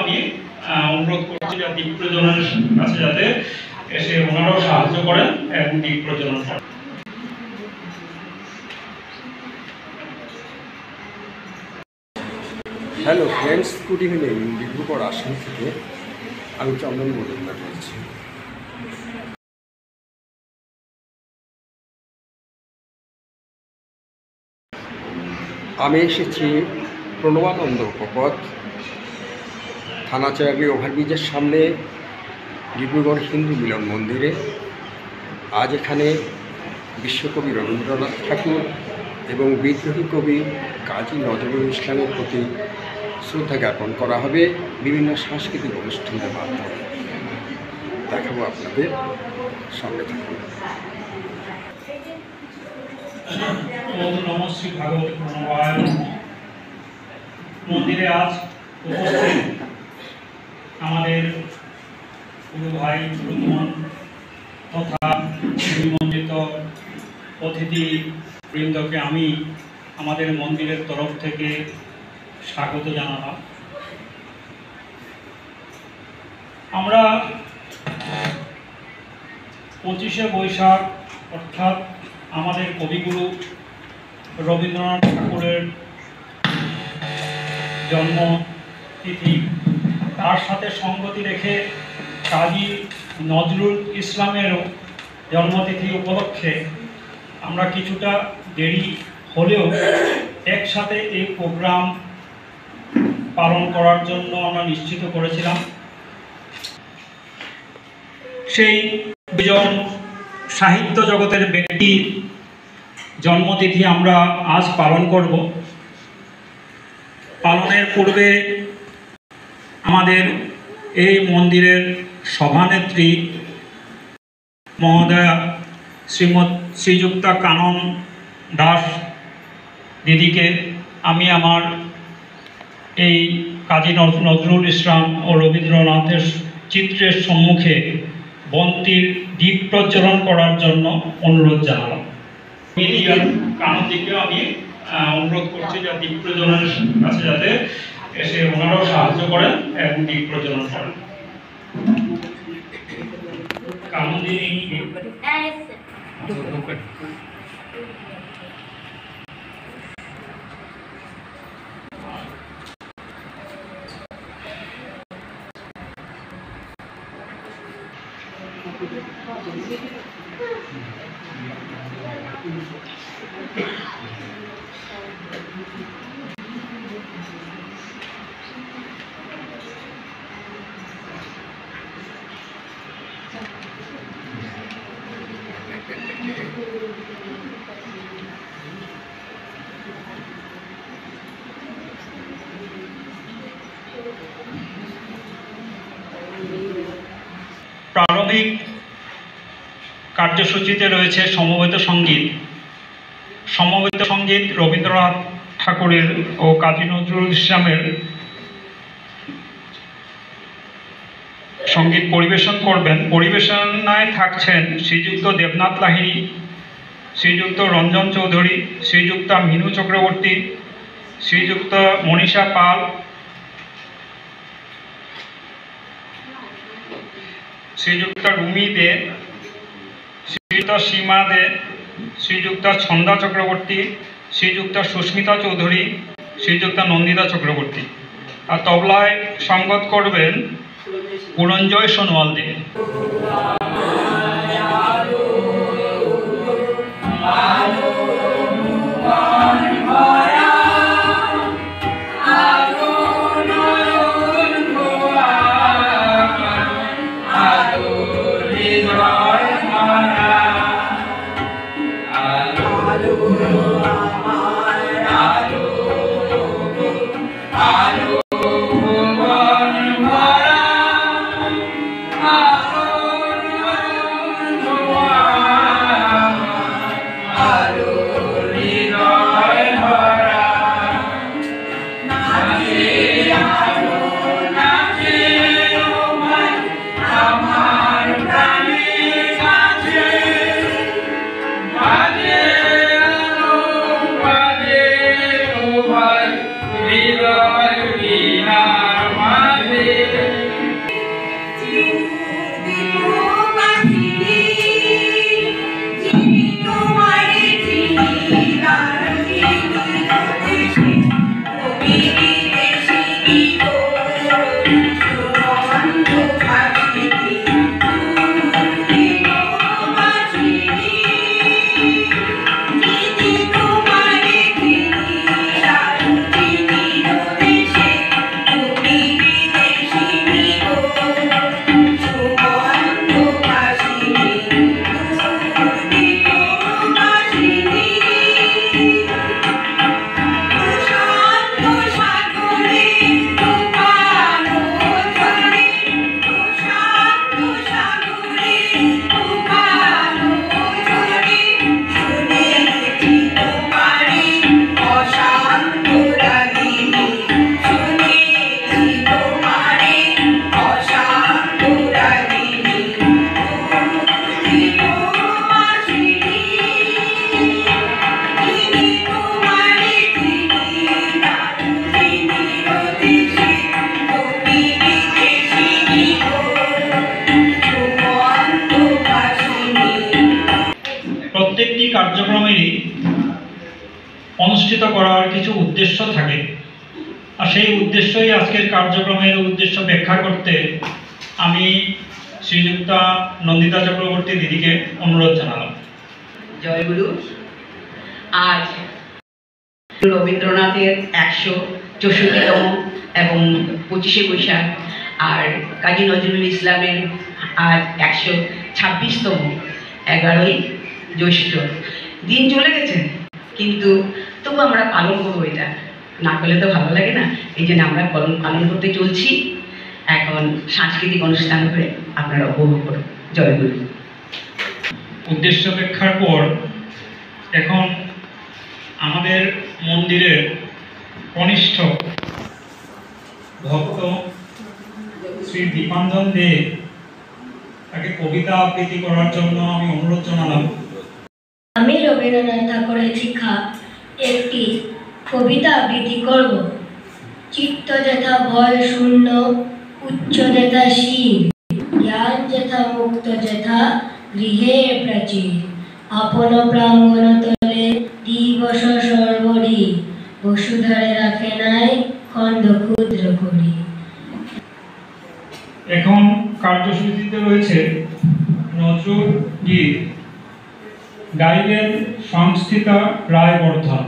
আমি অনুরোধ করছি যে দ্বীপ প্রজননের কাছে যাতে এসে ওনারাও সাহায্য করেন এবং দ্বীপ প্রজনন করেন। Hello friends, good evening. Dibrugarh Assam থেকে আমি চন্দন মজুমদার বলছি। আমি এসেছি প্রণবানন্দ উপপথ থানা চেরাগলি ওভারব্রিজের সামনে ডিব্রুগড় হিন্দু মিলন মন্দিরে। আজ এখানে বিশ্বকবি রবীন্দ্রনাথ ঠাকুর এবং বিদ্রোহী কবি কাজী নজরুল ইসলামের প্রতি শ্রদ্ধা জ্ঞাপন করা হবে বিভিন্ন সাংস্কৃতিক অনুষ্ঠানের মাধ্যমে। দেখাবো আপনাদের, সঙ্গে থাকুন। নমঃ শ্রী ভাগবতী প্রণবায়। মন্দিরে আজ উপস্থিত আমাদের গুরু ভাই গুরুমন তথা নিমন্ত্রিত অতিথি বৃন্দকে আমি আমাদের মন্দিরের তরফ থেকে স্বাগত জানালাম। আমরা 25শে বৈশাখ অর্থাৎ আমাদের কবিগুরু রবীন্দ্রনাথ ঠাকুরের জন্মতিথি, তার সাথে সঙ্গতি রেখে কাজী নজরুল ইসলামেরও জন্মতিথি উপলক্ষে আমরা কিছুটা দেরি হলেও একসাথে এই প্রোগ্রাম পালন করার জন্য আমরা নিশ্চিত করেছিলাম। সেই দুজন সাহিত্য জগতের ব্যক্তির জন্মতিথি আমরা আজ পালন করব। পালনের পূর্বে আমাদের এই মন্দিরের সভানেত্রী মহোদয়া শ্রীযুক্তা কানন দাস দিদিকে আমি আমার এই কাজী নজরুল ইসলাম ও রবীন্দ্রনাথের চিত্রের সম্মুখে বন্তির দ্বীপ প্রজ্বলন করার জন্য অনুরোধ জানালাম। মিডিয়ার কাননদিকেও আমি অনুরোধ করছি যে দ্বীপ প্রজ্বলনের কাছে যাতে এসে ওনারাও সাহায্য করেন এবং দ্বীপ প্রজ্বলন করেন। কাননদিনী প্রারম্ভিক কার্যসূচিতে রয়েছে সমবেত সঙ্গীত। সমবেত সঙ্গীত রবীন্দ্রনাথ ঠাকুরের ও কাজী নজরুল ইসলামের সঙ্গীত পরিবেশন করবেন। পরিবেশনায় থাকছেন শ্রীযুক্ত দেবনাথ লাহিড়ী, শ্রীযুক্ত রঞ্জন চৌধুরী, শ্রীযুক্তা মিনু চক্রবর্তী, শ্রীযুক্ত মনীষা পাল, শ্রীযুক্তা রুমি দে, শ্রীযুক্ত সীমা দে, শ্রীযুক্তা ছন্দা চক্রবর্তী, শ্রীযুক্তা সুস্মিতা চৌধুরী, শ্রীযুক্তা নন্দিতা চক্রবর্তী। আর তবলায় সঙ্গত করবেন পুরঞ্জয় সোনোয়াল দে। Hallelujah. অনুষ্ঠিত করার কিছু উদ্দেশ্য থাকে, আর সেই উদ্দেশ্যই আজকের কার্যক্রমের উদ্দেশ্য ব্যাখ্যা করতে আমি শ্রীযুক্তা নন্দিতা চক্রবর্তী দিদিকে অনুরোধ জানালাম। জয়গুরু। আজ রবীন্দ্রনাথের 164তম এবং 25শে বৈশাখ, আর কাজী নজরুল ইসলামের আজ 126তম, 11ই জ্যৈষ্ঠ। দিন চলে গেছে, কিন্তু তবু আমরা পালন করবো। এটা না করলে তো ভালো লাগে না, এই জন্য আমরা পালন করতে চলছি। এখন সাংস্কৃতিক অনুষ্ঠান করে আপনারা উপভোগ করুন। জয়গুরু। উদ্দেশ্য ব্যাখ্যার পর এখন আমাদের মন্দিরের কনিষ্ঠ ভক্ত শ্রী দীপাঞ্জন দে তাকে কবিতা আবৃত্তি করার জন্য আমি অনুরোধ জানালাম। আমি রবীন্দ্রনাথ ঠাকুরের শিক্ষা একটি কবিতা আবৃত্তি করব। চিত্ত যেথা ভয় শূন্য, উচ্চ যেথা শির, জ্ঞান যেথা মুক্ত যেথা গৃহে প্রাচীর, আপন প্রাঙ্গণ তলে দিবস সর্বরি, বসুধারে রাখে নাই খণ্ড ক্ষুদ্র করি। এখন কার্যসূচিতে রয়েছে নজরুল গীত, গাইবেন সংস্থিতা রায়বর্ধন।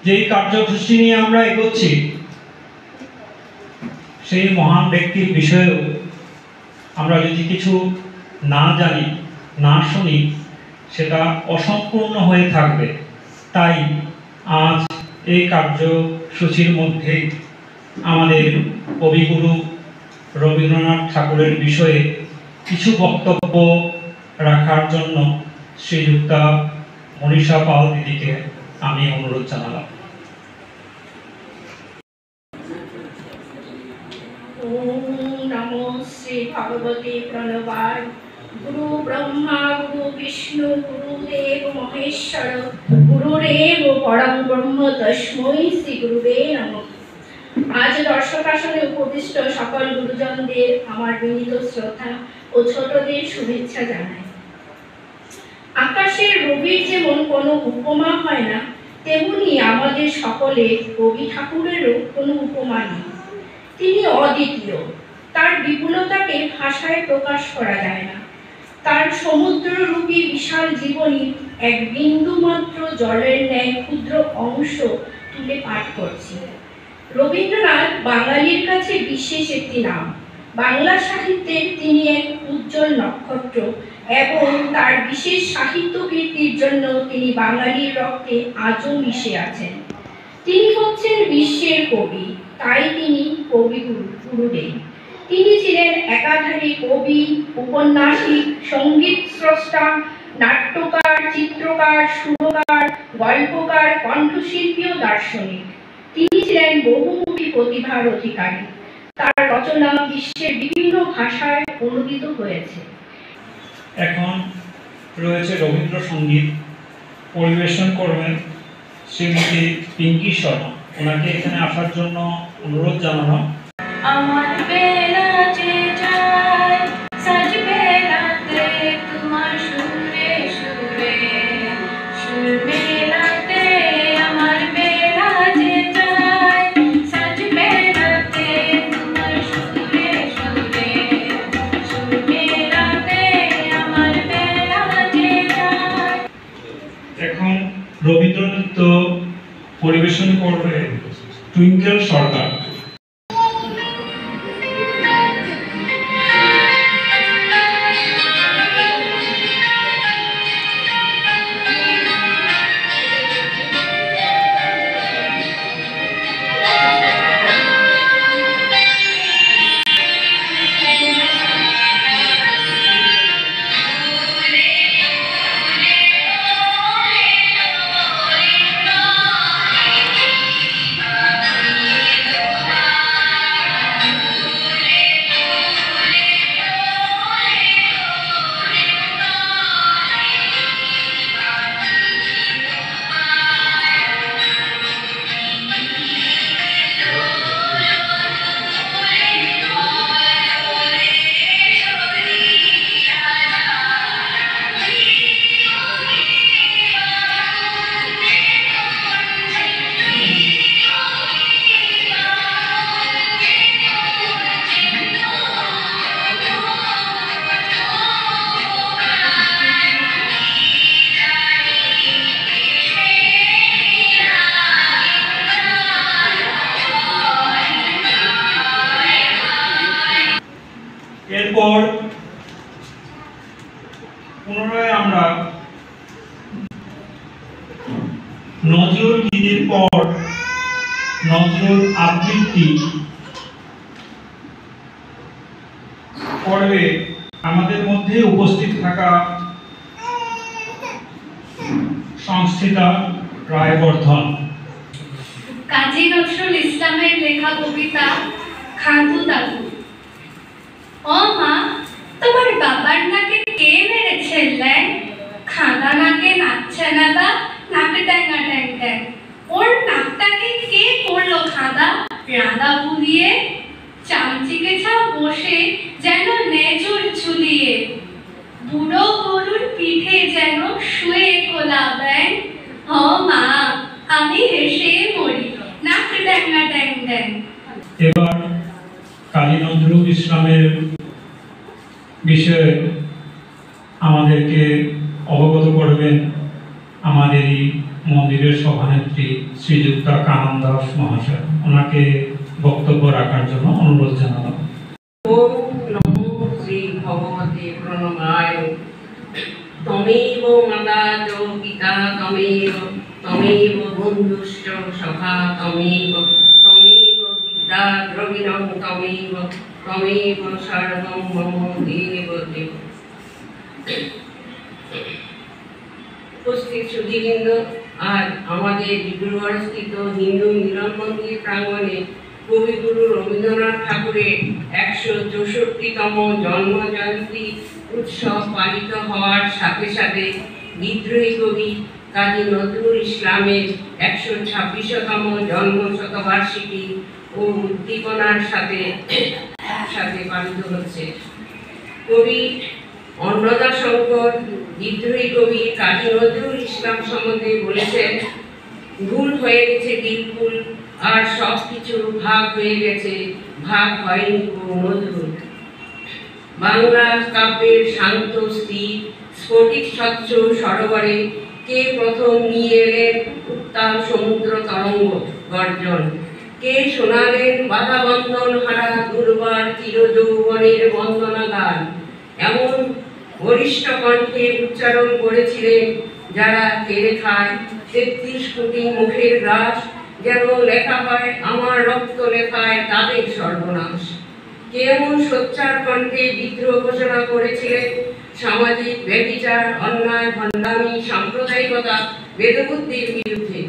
যেই কার্যসূচি নিয়ে আমরা এগোচ্ছি সেই মহান ব্যক্তির বিষয়েও আমরা যদি কিছু না জানি, না শুনি, সেটা অসম্পূর্ণ হয়ে থাকবে। তাই আজ এই কার্যসূচির মধ্যে আমাদের কবিগুরু রবীন্দ্রনাথ ঠাকুরের বিষয়ে কিছু বক্তব্য রাখার জন্য শ্রীযুক্তা মনীষা পাল দিদিকে আমি অনুরোধ জানালাম। ওম নমো শ্রী ভগবতে প্রণবায়। গুরু ব্রহ্মা গুরু বিষ্ণু গুরুদেব মহেশ্বর, গুরুরেব পরম ব্রহ্ম তস্मै শ্রী গুরুবে নমঃ। আজ দর্শক আসনে উপবিষ্ট সকল গুরুজনদের আমার বিনীত শ্রদ্ধা ও ছোটদের শুভেচ্ছা জানাই। আকাশের রবির যেমন কোনো উপমা হয় না, তেমনি আমাদের সকলের রবি ঠাকুরেরও কোনো উপমা নেই। তিনি অদ্বিতীয়, তার বিপুলতাকে ভাষায় প্রকাশ করা যায় না। তার সমুদ্ররূপী বিশাল জীবনী এক বিন্দু মাত্র জলের ন্যায় ক্ষুদ্র অংশ তুলে পাঠ করছি। রবীন্দ্রনাথ বাঙালির কাছে বিশেষ একটি নাম। বাংলা সাহিত্যের তিনি এক উজ্জ্বল নক্ষত্র এবং তার বিশেষ সাহিত্য কীর্তির জন্য তিনি বাঙালির রক্তে আজও মিশে আছেন। তিনি হচ্ছেন বিশ্বের কবি, তাই তিনি কবিগুরুদেব। তিনি ছিলেন একাধারে কবি, উপন্যাসিক, সঙ্গীত স্রষ্টা, নাট্যকার, চিত্রকার, সুরকার, গল্পকার, কণ্ঠশিল্পী ও দার্শনিক। তিনি ছিলেন বহুমুখী প্রতিভার অধিকারী। তার রচনা বিশ্বের বিভিন্ন ভাষায় অনুদিত হয়েছে। এখন রয়েছে রবীন্দ্রসঙ্গীত, পরিবেশন করবেন শ্রীমতী পিঙ্কি শর্মা। ওনাকে এখানে আসার জন্য অনুরোধ জানানো। আমার বেলা যে যায় সাজ বেলাতে তোমার সুরে সুরে সুর মেলাতে, আমার বেলা যে যায় সাজ বেলাতে তোমার সুরে সুরে সুর মেলাতে, আমার বেলা পরিবেশন করবে টুইঙ্কেল সরকার। এরপর পুনরায় আমরা নজরুল গীতির পর নজরুল আবৃত্তি পর্বে আমাদের মধ্যে উপস্থিত থাকা সংস্থিতা রায়বর্ধন। কাজী নজরুল ইসলামের লেখা কবিতা খাদু দাদু। ও মা, তোমার বাবার নাকে কে মেরেছে ল্যাং? খাদা নাকে নাচছে না দা, নাকে ট্যাঙ্গা ট্যাং ট্যাং। ওর নাকটাকে কে করলো খাদা? রাঁধা বুলিয়ে চামচিকে ছা বসে যেন নেজুর ঝুলিয়ে। বুড়ো গরুর পিঠে যেন শুয়ে কোলা ব্যাং। ও মা, আমি হেসে মরি, নাক ট্যাঙ্গা ট্যাং ট্যাং। এবার কাজী নজরুল ইসলামের বিষয়ে আমাদেরকে অবগত করবেন আমাদেরই মন্দিরের সভানেত্রী শ্রীযুক্তা কানন দাস মহাশয়। ওনাকে বক্তব্য রাখার জন্য অনুরোধ জানালাম। ওম নমো শ্রী ভগবতে প্রণমায়। তমেব মাতা চ পিতা তমেব, তমেব বন্ধুশ্চ সখা তমেব, তমেব বিদ্যা দ্রবিণং তমেব, তমেব সর্বং মম দেব দেব। উপস্থিত সুধীবৃন্দ, আজ আমাদের ডিব্রুগড়স্থিত হিন্দু মিলন মন্দির প্রাঙ্গণে কবিগুরু রবীন্দ্রনাথ ঠাকুরের ১৬৪তম জন্ম জয়ন্তী উৎসব পালিত হওয়ার সাথে সাথে বিদ্রোহী কবি কাজী নজরুল ইসলামের ১২৬তম জন্ম শতবার্ষিকী ও উদ্দীপনার সাথে পালিত হচ্ছে। কবি অন্নদা শঙ্কর বিদ্রোহী কবি কাজী নজরুল ইসলাম সম্বন্ধে বলেছেন, ভুল হয়ে গেছে দিলকুল, আর সব কিছু ভাগ হয়ে গেছে, ভাগ হয়নি কো নজরুল। বাংলা কাব্যের শান্ত স্থির স্ফটিক স্বচ্ছ সরোবরে কে প্রথম নিয়ে এলেন উত্তাল সমুদ্র তরঙ্গ গর্জন? কে শোনালেন বাধা বন্ধন হারা দুর্বার চিরযৌবনের বন্দনা গান? এমন বরিষ্ঠ কণ্ঠে উচ্চারণ করেছিলেন যারা কেড়ে খায় ৩৩ কোটি মুখের গ্রাস, যেন লেখা হয় আমার রক্ত লেখায় তাদের সর্বনাশ। কে এমন সোচ্চার কণ্ঠে বিদ্রোহ ঘোষণা করেছিলেন সামাজিক ব্যভিচার, অন্যায়, ভণ্ডামি, সাম্প্রদায়িকতা, বেদবুদ্ধির বিরুদ্ধে?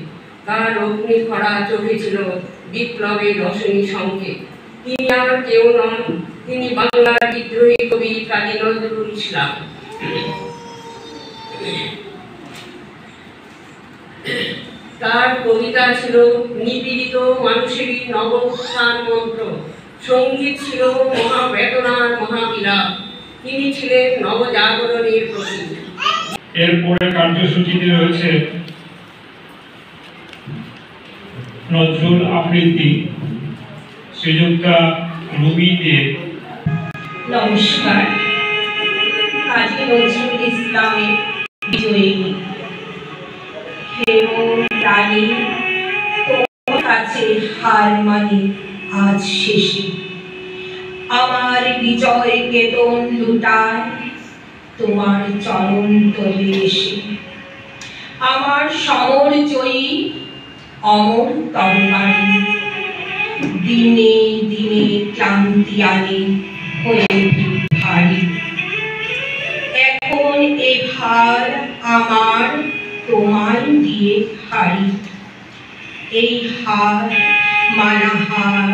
তার অগ্নি খরা চোখে ছিল বিপ্লবের রসনী সংকেত। তিনি আর কেউ নন, তিনি বাংলার বিদ্রোহী কবি কাজী নজরুল ইসলাম। তার কবিতা ছিল নিপীড়িত মানুষেরই নব উত্থান মন্ত্র, সঙ্গীত ছিল মহাবেদনার মহাবিলাপ। তিনি ছিলেন নবজাগরণের প্রতীক। এরপরে কার্যসূচিতে রয়েছে নজরুল আবৃত্তি, শ্রীযুক্তা রুবি দে। নমস্কার। কাজী নজরুল ইসলামের বিজয়ী হে মন প্রাণী কাছে হার মানি আজ শেষে। আমার বিজয় কেতন লুটায় তোমার চরণ তলে এসে। আমার সমর জয়ী অমর তরবারি দিনে দিনে ক্লান্তি আনে হয়ে ভারী। এখন এ ভার আমার তোমায় দিয়ে হারি। এই হার মালাহার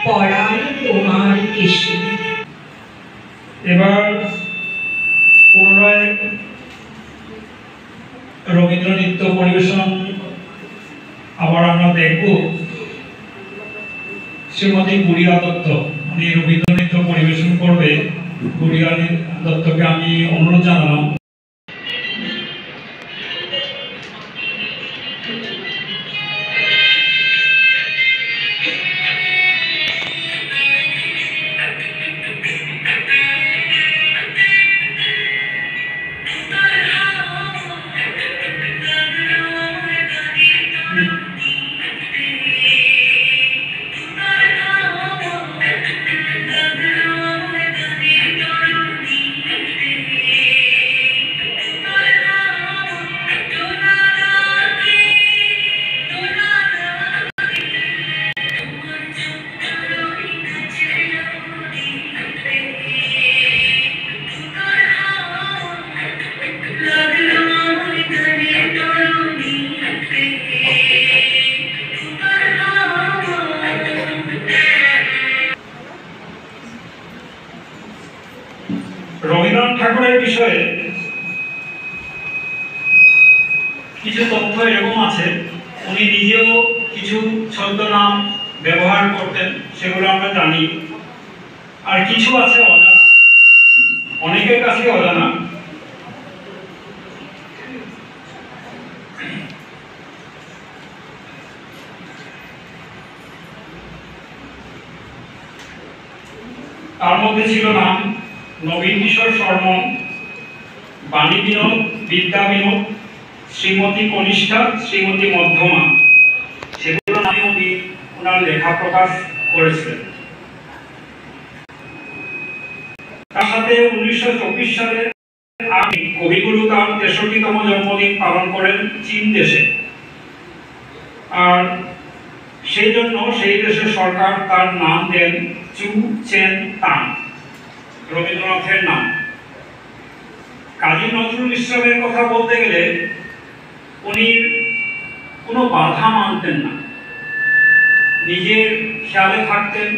পড়ায় তোমার কেশে। এবার পুনরায় রবীন্দ্র নৃত্য পরিবেশন আবার আমরা দেখব। শ্রীমতী গুড়িয়া দত্ত উনি রবীন্দ্র নৃত্য পরিবেশন করবে। গুড়িয়া দত্তকে আমি অনুরোধ জানালাম। রবীন্দ্রনাথ ঠাকুরের বিষয়ে কিছু তথ্য এরকম আছে। উনি নিজেও কিছু ছদ্মনাম ব্যবহার করতেন, সেগুলো আমরা জানি। আর কিছু আছে অজানা, অনেকের কাছে অজানা। তার মধ্যে ছিল নাম নবীন কিশোর শর্মন, বাণী বিনোদ, বিদ্যা বিনোদ, শ্রীমতী কনিষ্ঠা, শ্রীমতী মধ্যমা। সেগুলো নামে উনি ওনার লেখা প্রকাশ করেছিলেন। তার সাথে 1924 সালে কবিগুরু তার 63তম জন্মদিন পালন করেন চীন দেশে। আর সেই জন্য সেই দেশের সরকার তার নাম দেন চু চেন তাং, রবীন্দ্রনাথের নাম। কাজী নজরুল ইসলামের কথা বলতে গেলে উনি কোনো বাধা মানতেন না, নিজের খেয়ালে থাকতেন।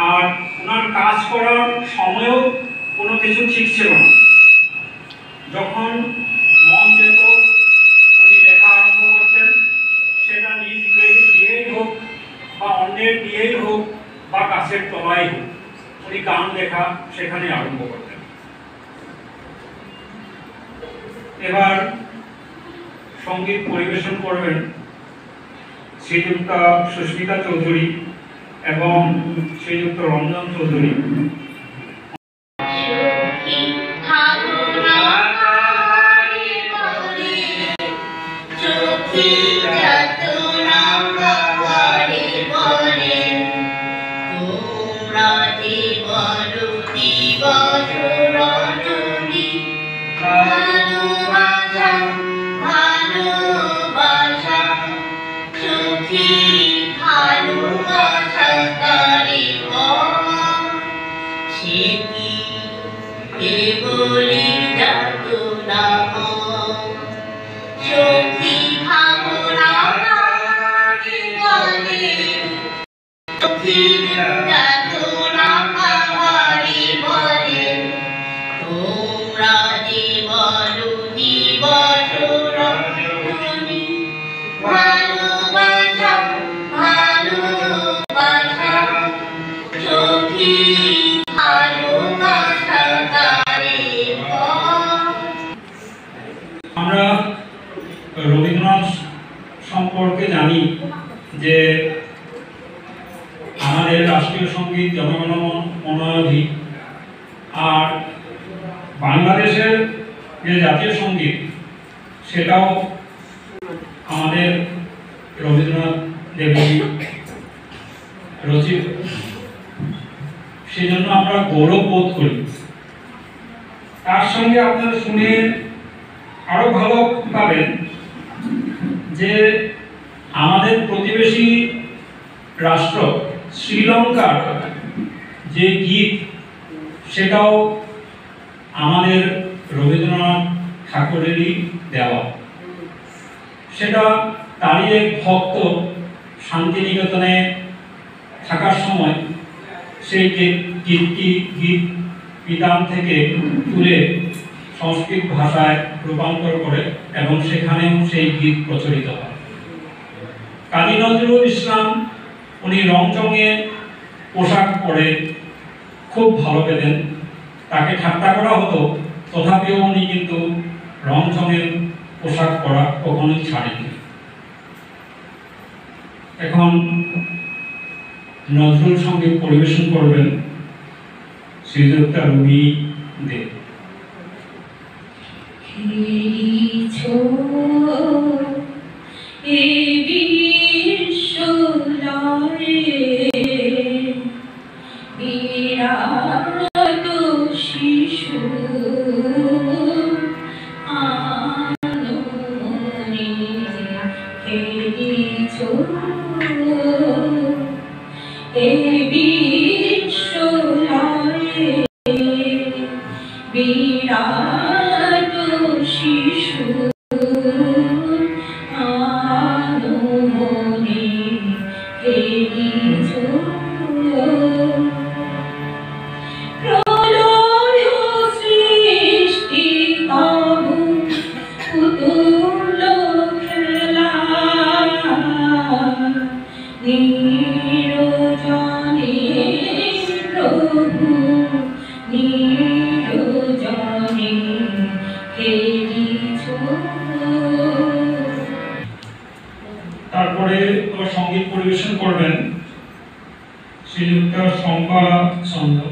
আর ওনার কাজ করার সময়ও কোনো কিছু ঠিক ছিল না। যখন মন যেত উনি লেখা আরম্ভ করতেন, সেটা নিজ দিয়েই হোক বা অন্যের দিয়েই হোক বা গাছের তলায় হোক, উনি গান লেখা সেখানে আরম্ভ করতেন। এবার সঙ্গীত পরিবেশন করবেন শ্রীযুক্তা সুস্মিতা চৌধুরী এবং শ্রীযুক্ত রঞ্জন চৌধুরী। আমরা রবীন্দ্রনাথ সম্পর্কে জানি যে আমাদের রাষ্ট্রীয় সঙ্গীত জনগণ মন অধি, আর বাংলাদেশের যে জাতীয় সঙ্গীত সেটাও আমাদের রবীন্দ্রনাথ দেবী রচিত, সেজন্য আমরা গৌরব বোধ করি। তার সঙ্গে আপনারা শুনে আরো ভালো পাবেন যে আমাদের প্রতিবেশী রাষ্ট্র শ্রীলঙ্কার যে গীত, সেটাও আমাদের রবীন্দ্রনাথ ঠাকুরেরই দেওয়া। সেটা তারই এক ভক্ত শান্তিনিকেতনে থাকার সময় সেই গীত বিতান থেকে তুলে সংস্কৃত ভাষায় রূপান্তর করে এবং সেখানেও সেই গীত প্রচলিত হয়। কাজী নজরুল ইসলাম উনি রংচঙে পোশাক পরে খুব ভালো পেতেন, তাকে ঠাট্টা করা হতো, তথাপিও উনি কিন্তু রংচঙের পোশাক পরা কখনোই ছাড়েনি। এখন নজরুল সঙ্গীত পরিবেশন করবেন শ্রীযুক্তা রুবি দে। তারপরে সঙ্গীত পরিবেশন করবেন শ্রীযুক্ত শম্পা চন্দ্র।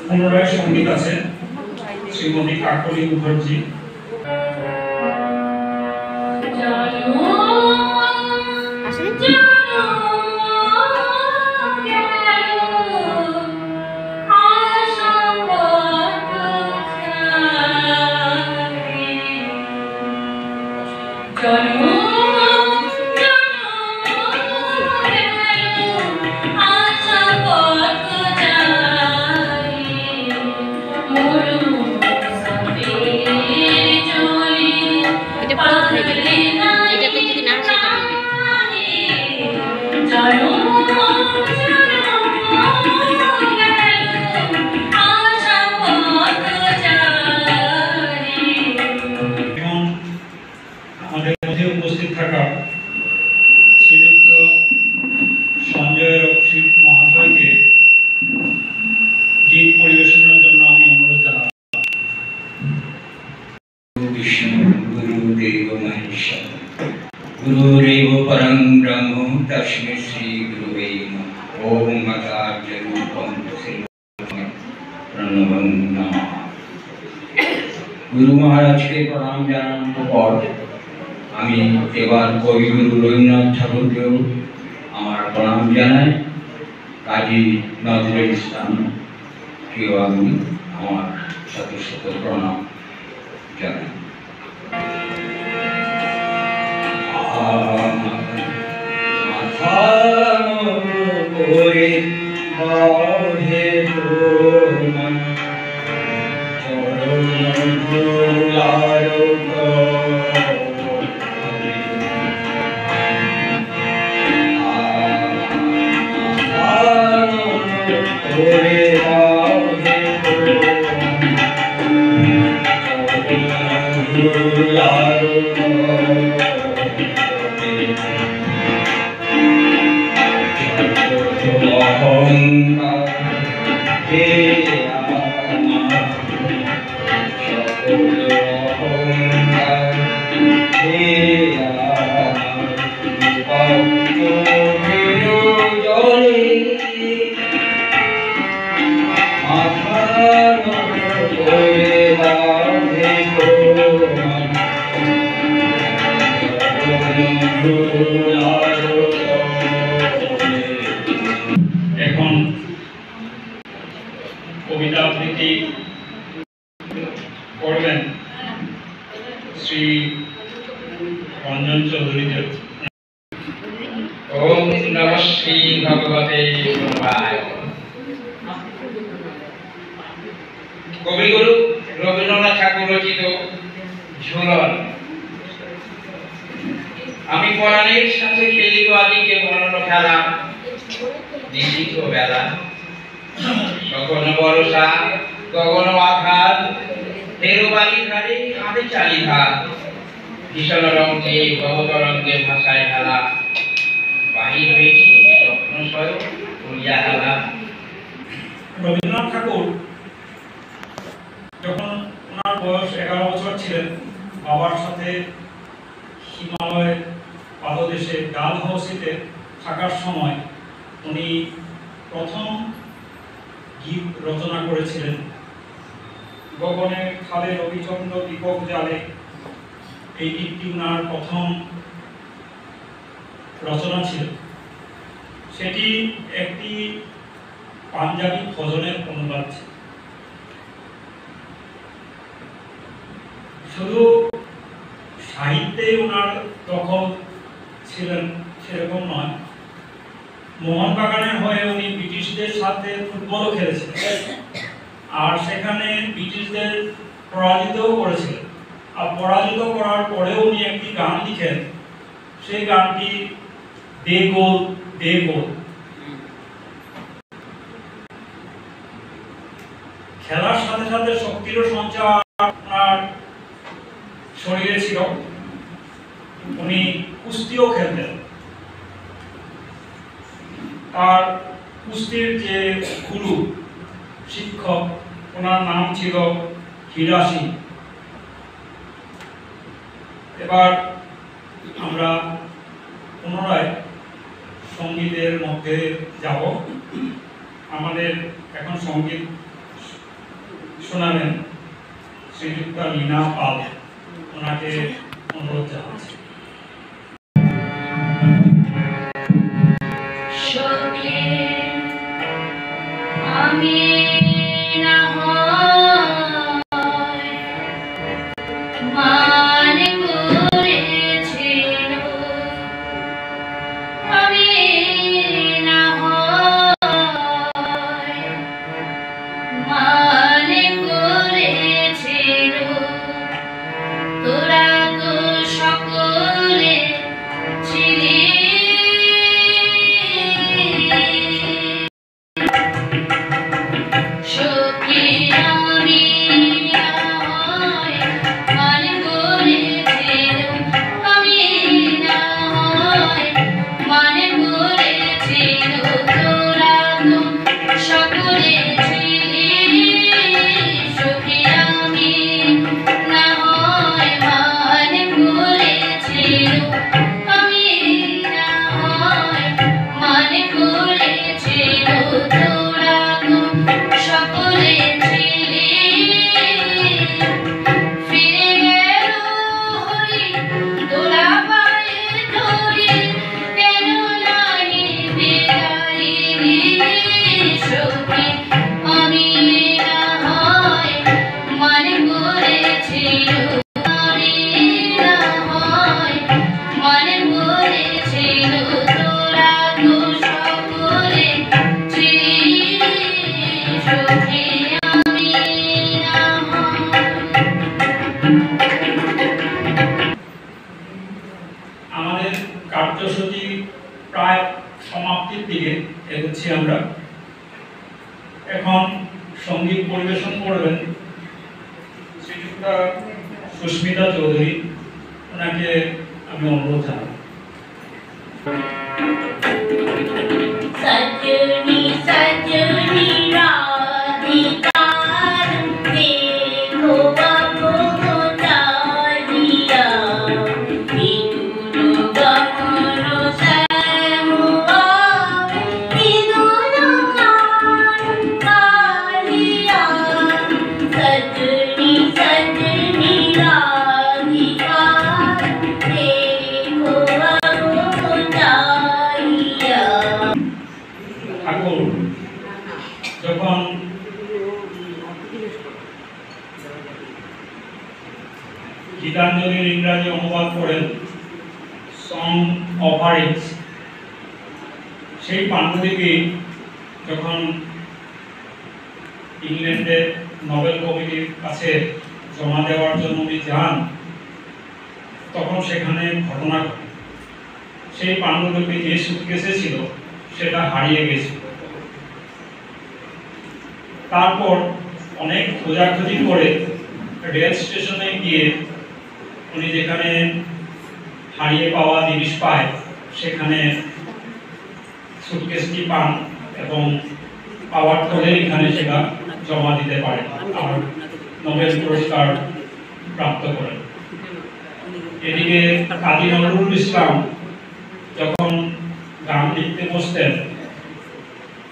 পুনরায় সঙ্গীত আছে শ্রীমতী কাকলি মুখার্জি। আমাদের মধ্যে উপস্থিত থাকা শ্রীযুক্ত সঞ্জয় রক্ষিত মহাশয়কে গীত পরিবেশনের জন্য আমি অনুরোধ জানাব। गुरुरेव परं ब्रह्म तस्मै श्री गुरुवे नमः। ओम आचार्य रूपं प्रणवं नमः। गुरु महाराज के प्रणाम জানানোর পর আমি এবার কবিগুরু রবীন্দ্রনাথ ঠাকুরকেও আমার প্রণাম জানাই। কাজী নজরুল ইসলামকেও আমি আমার শত শত প্রণাম জানাই। চরণ ধুলার এখন কবিতা আবৃত্তি করবেন শ্রী রঞ্জন চৌধুরী দেব। ওম নমঃ শ্রী ভগবতে বাসুদেবায়। কবিগুরু রবীন্দ্রনাথ ঠাকুর রচিত ঝুলন। আমি পরাণের সাথে খেলিব আদিকে বর্ণ খেলা, নিশিথ বেলা সঘন বর্ষা গগন আঘাত, হেরুবালি ধারে কাঁধে চালিঘাত, ভীষণ রঙ্গে ভবতরঙ্গে ভাষায় হেলা, বাহির হয়েছি স্বপ্ন স্বয়ং করিয়া হেলা। রবীন্দ্রনাথ ঠাকুর যখন ওনার বয়স 11 বছর ছিলেন, বাবার সাথে হিমালয়ের পাদদেশে ডালহৌসিতে থাকার সময় উনি প্রথম গীত রচনা করেছিলেন। গগনে খালে রবিচন্দ্র দীপক জালে, এই গীতটি ওনার প্রথম রচনা ছিল। সেটি একটি পাঞ্জাবি ভজনের অনুবাদ ছিল। শুধু সাহিত্যে ওনার দখল ছিলেন সেরকম নয়, মোহনবাগানের হয়ে উনি ব্রিটিশদের সাথে ফুটবলও খেলেছিলেন, আর সেখানে ব্রিটিশদের পরাজিতও করেছিলেন। আর পরাজিত করার পরেও উনি একটি গান লিখেন, সেই গানটি দে গোল দে গোল। খেলার সাথে সাথে শক্তিরও সঞ্চার ওনার শরীরে ছিল। উনি কুস্তিও খেলতেন। তার কুস্তির যে গুরু শিক্ষক, ওনার নাম ছিল হীরা সিং। এবার আমরা পুনরায় সঙ্গীতের মধ্যে যাব। আমাদের এখন সঙ্গীত শোনাবেন শ্রীযুক্তা লীনা পাল, ওনাকে অনুরোধ জানাচ্ছি। আমি না মানে করেছিল, আমি না মানে করেছিল, তোরা তো সকলে ছিলি। আমাদের কার্যসূচি প্রায় সমাপ্তির দিকে এগোচ্ছি আমরা। এখন সঙ্গীত পরিবেশন করবেন শ্রীযুক্তা সুস্মিতা চৌধুরী। ওনাকে আমি অনুরোধ জানাব। सजनी सजनी राधिका देखो अब उतारिया इदुलो गमनो समुआ इदुलो कालिया सजनी सजनी राधिका देखो अब उतारिया। ঠাকুর যখন গীতাঞ্জলির ইংরাজি অনুবাদ করেন সং অফারিংস, সেই পাণ্ডুলিপি যখন ইংল্যান্ডে নোবেল কমিটির কাছে জমা দেওয়ার জন্য উনি যান, তখন সেখানে ঘটনা ঘটে। সেই পাণ্ডুলিপি যে সুটকেসে ছিল সেটা হারিয়ে গেছিল। তারপর অনেক খোঁজাখুঁজি করে রেল স্টেশনে গিয়ে উনি যেখানে হারিয়ে পাওয়া জিনিস পায় সেখানে সুটকেসটি পান এবং পাওয়ার ফলে এখানে সেটা জমা দিতে পারেন আর নোবেল পুরস্কার প্রাপ্ত করেন। এদিকে কাজী নজরুল ইসলাম যখন গান লিখতে বসতেন,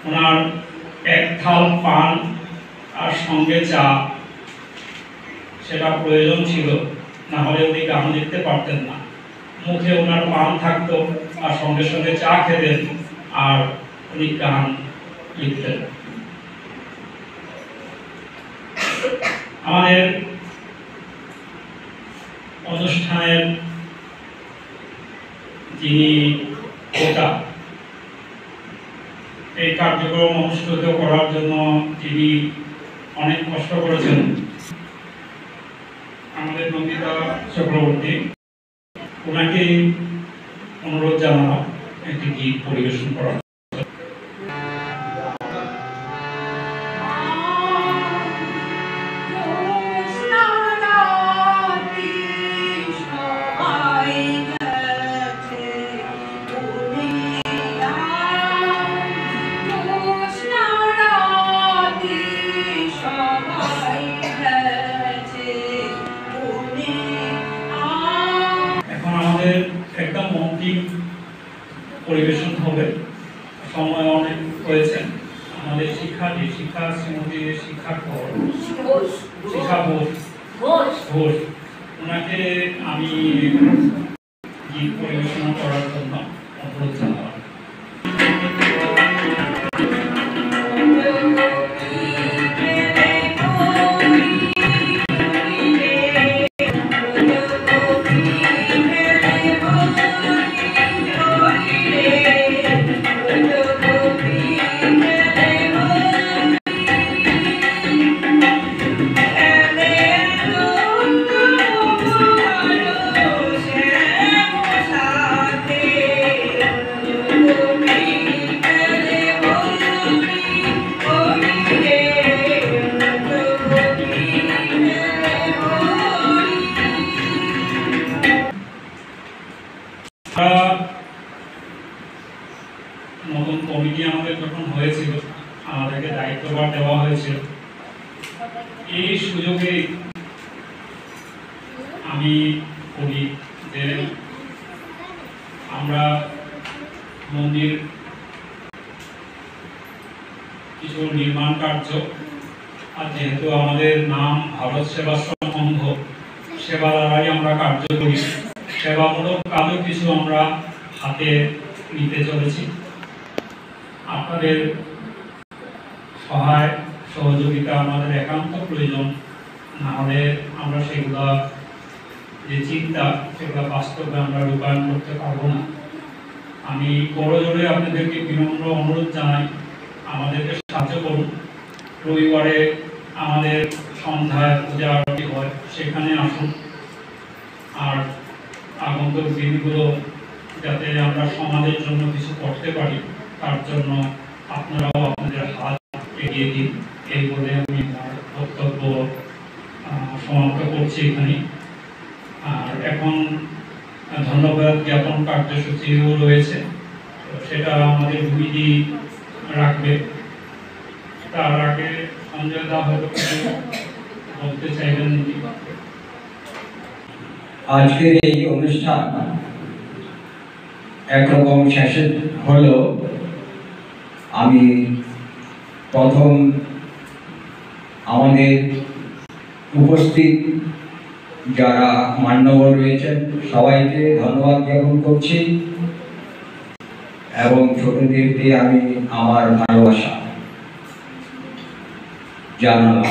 ওনার এক থাল পান আর সঙ্গে চা সেটা প্রয়োজন ছিল, না হলে উনি গান লিখতে পারতেন না। মুখে ওনার পান থাকতো আর সঙ্গে সঙ্গে চা খেতেন আর উনি গান লিখতেন। আমাদের অনুষ্ঠানের যিনি হোতা, এই কার্যক্রম অনুষ্ঠিত করার জন্য যিনি অনেক কষ্ট করেছেন, আমাদের নন্দিতা চক্রবর্তী, ওনাকে অনুরোধ জানানো একটি গীত পরিবেশন করা। একদম অন্তিম পরিবেশন হবে, সময় অনেক হয়েছে। আমাদের শিক্ষা শ্রীমতী শিক্ষা ঘোষ, ওনাকে আমি গীত পরিবেশনা করার জন্য অনুরোধ জানাব। নতুন কমিটি আমাদের যখন হয়েছিল, আমাদেরকে দায়িত্বভার দেওয়া হয়েছিল, এই সুযোগে আমি বলি যে আমরা মন্দির কিছু নির্মাণ কার্য, আর যেহেতু আমাদের নাম ভারত সেবাশ্রম সংঘ, সেবা দ্বারাই আমরা কার্য করি, সেবামূলক কাজও কিছু আমরা হাতে নিতে চলেছি। আপনাদের সহায় সহযোগিতা আমাদের একান্ত প্রয়োজন, না হলে আমরা সেগুলা যে চিন্তা সেগুলো বাস্তবে আমরা রূপায়ণ করতে পারবো না। আমি করজোড়ে আপনাদেরকে বিনম্র অনুরোধ জানাই, আমাদেরকে সাহায্য করুন। রবিবারে আমাদের সন্ধ্যায় পূজা আরতি হয়, সেখানে আসুন। আর আগন্তুক দিনগুলো যাতে আমরা সমাজের জন্য কিছু করতে পারি, তার জন্য আপনারাও আপনাদের হাত এগিয়ে দিন। এই বলে আমি আমার বক্তব্য সমাপ্ত করছি এখানে। আর এখন এখন ধন্যবাদ জ্ঞাপন কার্যসূচিও রয়েছে, তো সেটা আমাদের ভূমিদি রাখবে। তার আগে সঞ্জয় দা হয়তো বলতে চাইবেন। আজকের এই অনুষ্ঠান একরকম শেষে হলো। আমি প্রথম আমাদের উপস্থিত যারা মান্যবর রয়েছেন সবাইকে ধন্যবাদ জ্ঞাপন করছি এবং ছোটদেরকে আমি আমার ভালোবাসা জানালাম।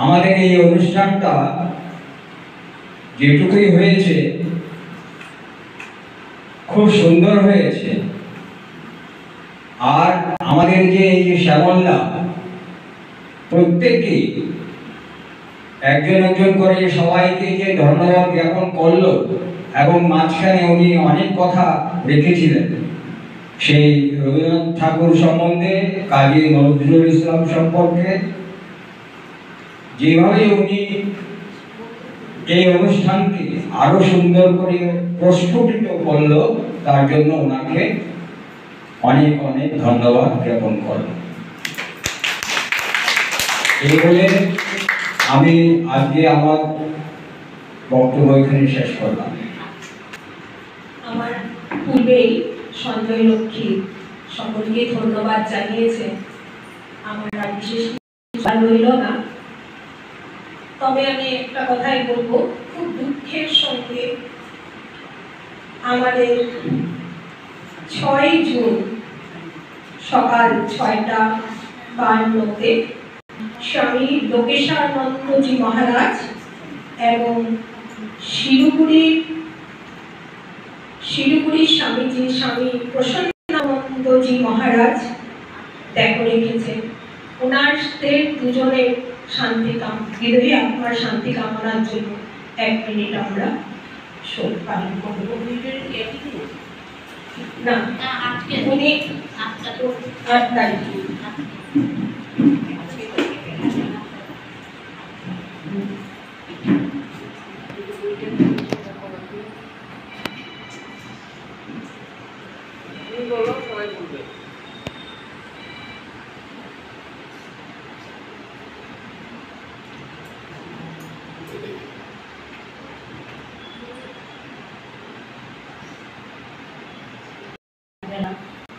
আমাদের এই অনুষ্ঠানটা যেটুকুই হয়েছে খুব সুন্দর হয়েছে। আর আমাদের যে এই যে শ্যামলদা প্রত্যেককেই একজন একজন করে সবাইকে যে ধন্যবাদ জ্ঞাপন করলো এবং মাঝখানে উনি অনেক কথা রেখেছিলেন সেই রবীন্দ্রনাথ ঠাকুর সম্বন্ধে, কাজী নজরুল ইসলাম সম্পর্কে, যেভাবে উনি এই অনুষ্ঠানকে আরো সুন্দর করে প্রস্ফুটিত করলো তার জন্য ওনাকে অনেক অনেক ধন্যবাদ জ্ঞাপন করলাম। এই বলে আমি আজকে আমার বক্তব্য এখানে শেষ করলাম। আমার পূর্বেই সঞ্জয় লক্ষ্মী সকলকে ধন্যবাদ জানিয়েছে। আমার আর বিশেষ কিছু রইল না, তবে আমি একটা কথাই বলবো, খুব দুঃখের সঙ্গে আমাদের 6 জুন সকাল 6:52 স্বামী লোকেশানন্দজি মহারাজ এবং শিলিগুড়ির স্বামী প্রসন্নানন্দজি মহারাজ ত্যাগ রেখেছেন। ওনাদের দুজনের হৃদয়ে আপনার শান্তি কামনার জন্য 1 মিনিট আমরা শোক পালন করবো। না, উনি 8 তারিখ।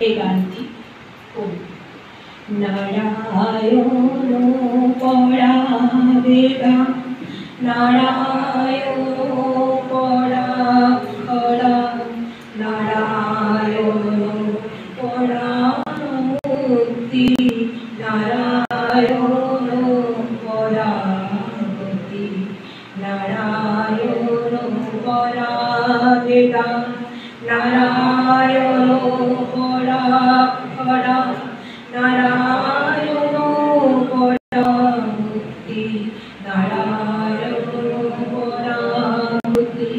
এই গানটি করি। নারায়ণ পরাবেগা নারায়ণ পরাখরা নারায়ণ পরামুক্তি নারায়ণ পরাগতি নারায়ণ পরাবেগা নারায়ণ পরাখরা নারায়ণ পরামুক্তি নারায়ণ পরামুক্তি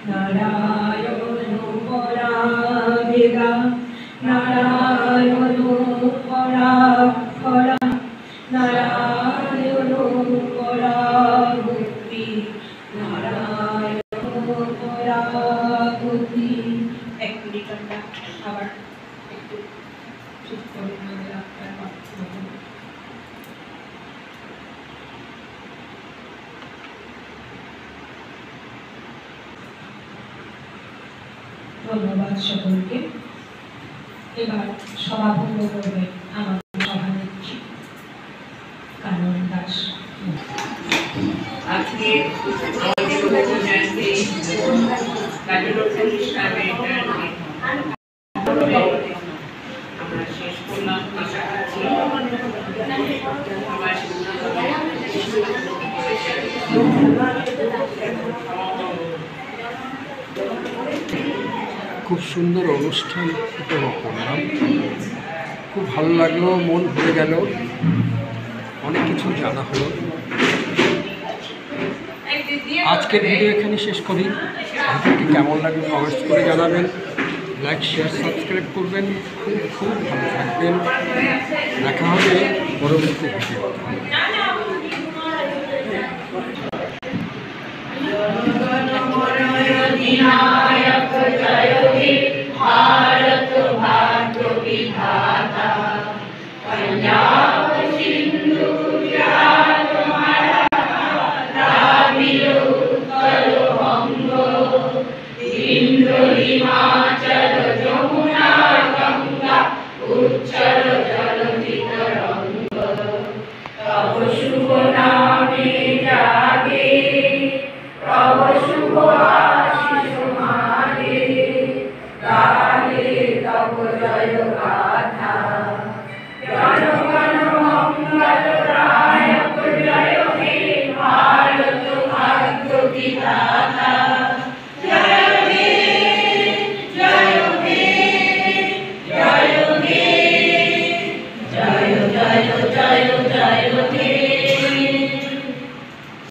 নারায়ণ পরাবেগা নারায়ণ পরাখরা নারায়ণ পরামুক্তি নারায়ণ পরামুক্তি। 1 মিনিট আমরা আবার একটু চুপ করে ধন্যবাদ সকলকে। এবার সভাভঙ্গ করবেন আমাদের সভানেত্রী কানন দাস। আজকে আমাদের জয়ন্তী কাজী নজরুল ইসলামের জয়ন্তী আমরা শেষ করলাম। আশা করছি খুব সুন্দর অনুষ্ঠান উপভোগ করলাম, খুব ভালো লাগলো, মন ভরে গেল, অনেক কিছু জানা হলো। আজকের ভিডিও এখানে শেষ করি। আপনাকে কেমন লাগলো কমেন্টস করে জানাবেন, লাইক শেয়ার সাবস্ক্রাইব করবেন। খুব খুব ভালো থাকবেন। দেখা হবে পরবর্তী ভিডিও। अधिनायक जय हे भारत भाग्य विधाता पंजाब सिंधु गुजरात मराठा द्राविड़ उत्कल बंग विंध्य हिमाचल